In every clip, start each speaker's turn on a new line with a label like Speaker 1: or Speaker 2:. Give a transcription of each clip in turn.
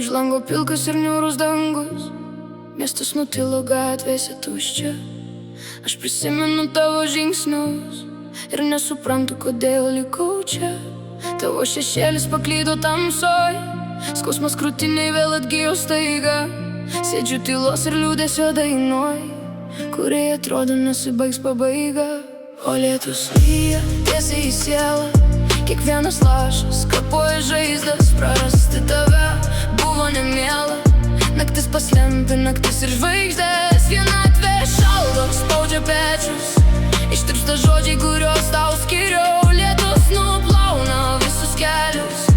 Speaker 1: Už lango pilkas ir niūrus dangus, miestas nutilo, gatvėse tuščia. Aš prisimenu tavo žingsnius ir nesuprantu, kodėl likau čia. Tavo šešėlis paklydo tamsoj, skausmas krūtiniai vėl atgijo staiga. Sėdžiu tylos ir liūdesio dainoj, kuriai atrodo nesibaigs pabaiga. O lietus lyja tiesiai į sielą, kiekvienas lašas kapoja žaizdas. Prarasti tave buvo nemiela, naktis paslempi, naktis ir žvaigždės. Vienatvė šaldo, spaudžia pečius, ištirpsta žodžiai, kuriuos tau skiriau. Lietus nuplauna visus kelius,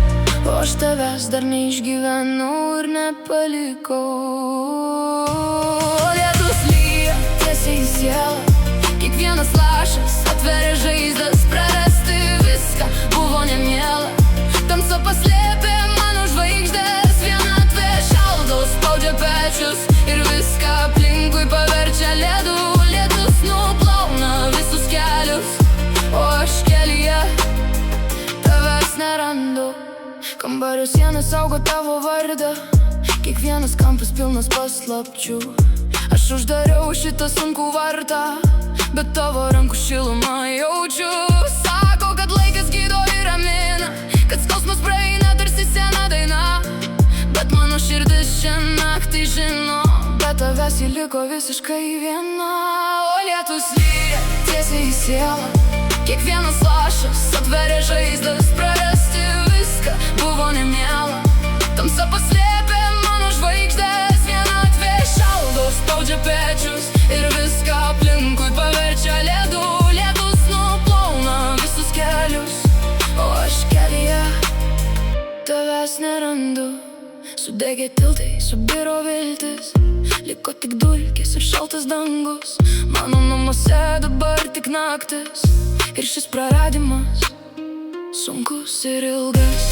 Speaker 1: o aš tavęs dar neišgyvenau ir nepalikau. Lietus lyja tiesiai į sielą, kiekvienas lašas atveria žaizdas. Prarasti viską buvo nemiela, tamsa paslėpė mano žvaigždės. Vienatvė šaldo, spaudžia pečius ir viską aplinkui paverčia ledu. Lietus nuplauna visus kelius, o aš kelyje tavęs nerandu. Kambario sienas saugo tavo vardą, kiekvienas kampas pilnas paslapčių. Aš uždariau šitą sunkų vartą, bet tavo rankų šilumą jaučiu. Sako, kad laikas gydo ir ramina, kad skausmas praeina tarsi sena daina. Bet mano širdis šią naktį žino, be tavęs ji liko visiškai viena. O lietus lyja tiesiai į sielą, kiekvienas lašas atveria žaizdas. Prarasti viską buvo nemiela, tamsa paslėpė mano žvaigždės. Vienatvė šaldo, spaudžia pečius ir viską aplinkui paverčia ledu. Lietus nuplauna visus kelius, o aš kelyje tavęs nerandu. Sudegė tiltai, subiro viltis, liko tik dulkės ir šaltas dangus. Mano namuose dabar tik naktis ir šis praradimas sunkus ir ilgas.